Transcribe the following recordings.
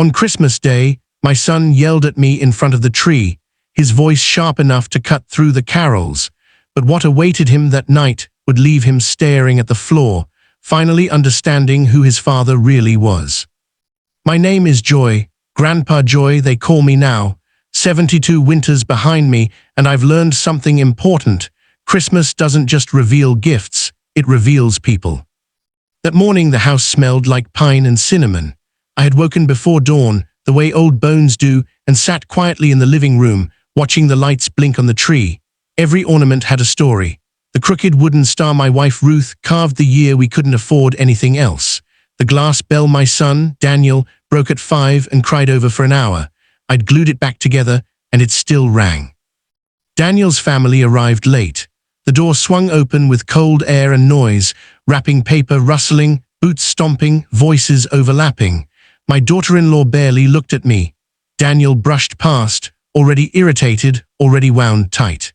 On Christmas Day, my son yelled at me in front of the tree, his voice sharp enough to cut through the carols. But what awaited him that night would leave him staring at the floor, finally understanding who his father really was. My name is Joy, Grandpa Joy they call me now. 72 winters behind me, and I've learned something important. Christmas doesn't just reveal gifts, it reveals people. That morning the house smelled like pine and cinnamon. I had woken before dawn, the way old bones do, and sat quietly in the living room, watching the lights blink on the tree. Every ornament had a story. The crooked wooden star my wife Ruth carved the year we couldn't afford anything else. The glass bell my son, Daniel, broke at 5 and cried over for an hour. I'd glued it back together, and it still rang. Daniel's family arrived late. The door swung open with cold air and noise, wrapping paper rustling, boots stomping, voices overlapping. My daughter-in-law barely looked at me. Daniel brushed past, already irritated, already wound tight.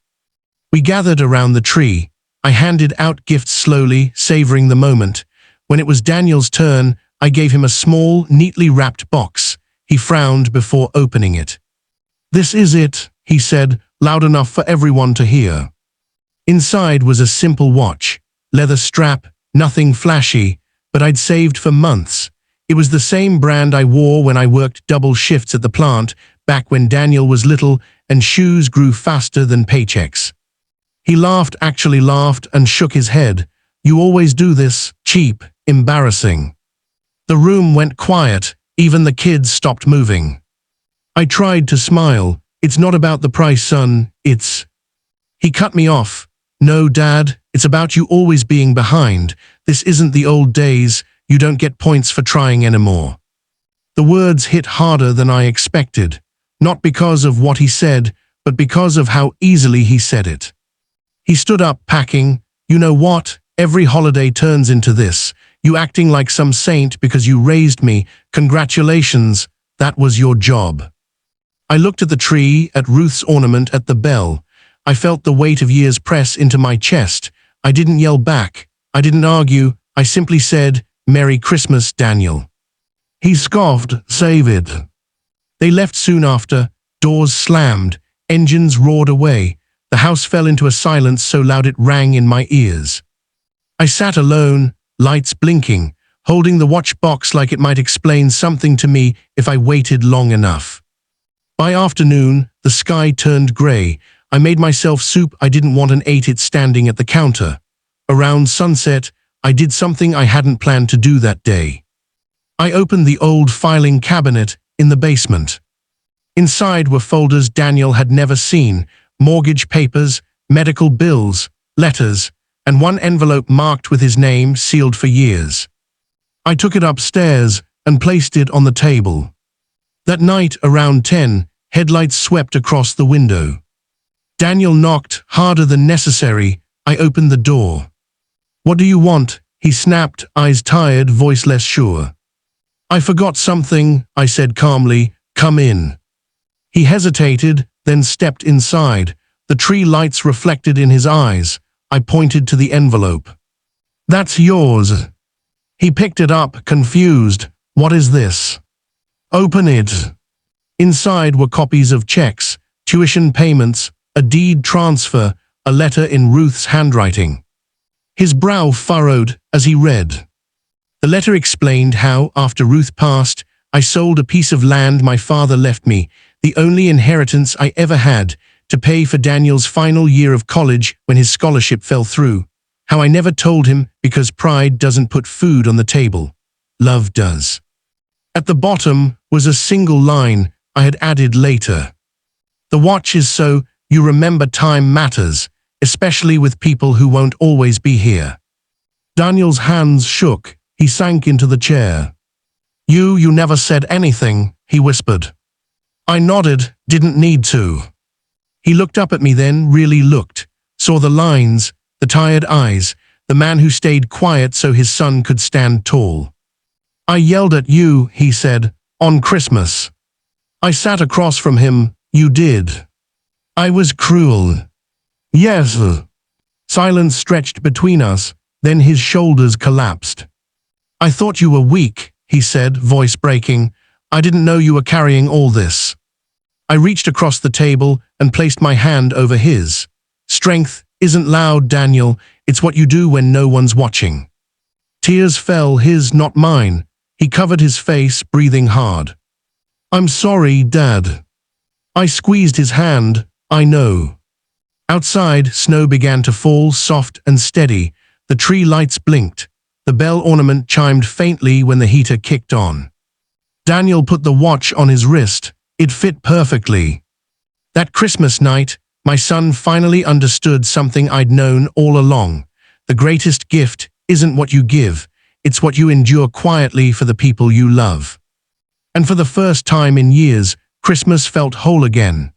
We gathered around the tree. I handed out gifts slowly, savoring the moment. When it was Daniel's turn, I gave him a small, neatly wrapped box. He frowned before opening it. "This is it," he said, loud enough for everyone to hear. Inside was a simple watch, leather strap, nothing flashy, but I'd saved for months. It was the same brand I wore when I worked double shifts at the plant, back when Daniel was little and shoes grew faster than paychecks. He laughed, actually laughed, and shook his head. "You always do this, cheap, embarrassing." The room went quiet, even the kids stopped moving. I tried to smile. "It's not about the price, son, it's..." He cut me off. "No, Dad, it's about you always being behind. This isn't the old days. You don't get points for trying anymore." The words hit harder than I expected, not because of what he said, but because of how easily he said it. He stood up, packing. "You know what? Every holiday turns into this. You acting like some saint because you raised me. Congratulations, that was your job." I looked at the tree, at Ruth's ornament, at the bell. I felt the weight of years press into my chest. I didn't yell back. I didn't argue. I simply said, "Merry Christmas, Daniel." He scoffed, "Save it." They left soon after. Doors slammed. Engines roared away. The house fell into a silence so loud it rang in my ears. I sat alone, lights blinking, holding the watch box like it might explain something to me if I waited long enough. By afternoon, the sky turned gray. I made myself soup I didn't want and ate it standing at the counter. Around sunset, I did something I hadn't planned to do that day. I opened the old filing cabinet in the basement. Inside were folders Daniel had never seen, mortgage papers, medical bills, letters, and one envelope marked with his name, sealed for years. I took it upstairs and placed it on the table. That night, around 10, headlights swept across the window. Daniel knocked, harder than necessary. I opened the door. "What do you want?" he snapped, eyes tired, voice less sure. "I forgot something," I said calmly. "Come in." He hesitated, then stepped inside. The tree lights reflected in his eyes. I pointed to the envelope. "That's yours." He picked it up, confused. "What is this?" "Open it." Inside were copies of checks, tuition payments, a deed transfer, a letter in Ruth's handwriting. His brow furrowed as he read. The letter explained how, after Ruth passed, I sold a piece of land my father left me, the only inheritance I ever had, to pay for Daniel's final year of college when his scholarship fell through. How I never told him because pride doesn't put food on the table. Love does. At the bottom was a single line I had added later. "The watch is so you remember time matters, especially with people who won't always be here." Daniel's hands shook. He sank into the chair. You never said anything," he whispered. I nodded, didn't need to. He looked up at me then, really looked, saw the lines, the tired eyes, the man who stayed quiet so his son could stand tall. "I yelled at you," he said, "on Christmas." I sat across from him. "You did." "I was cruel." "Yes." Silence stretched between us, then his shoulders collapsed. "I thought you were weak," he said, voice breaking. I didn't know you were carrying all this. I reached across the table and placed my hand over his. Strength isn't loud, Daniel. It's what you do when no one's watching. Tears fell, his, not mine. He covered his face, breathing hard. I'm sorry, Dad. I squeezed his hand. I know. Outside, snow began to fall, soft and steady. The tree lights blinked. The bell ornament chimed faintly when the heater kicked on. Daniel put the watch on his wrist. It fit perfectly. That Christmas night, my son finally understood something I'd known all along. The greatest gift isn't what you give, it's what you endure quietly for the people you love. And for the first time in years, Christmas felt whole again.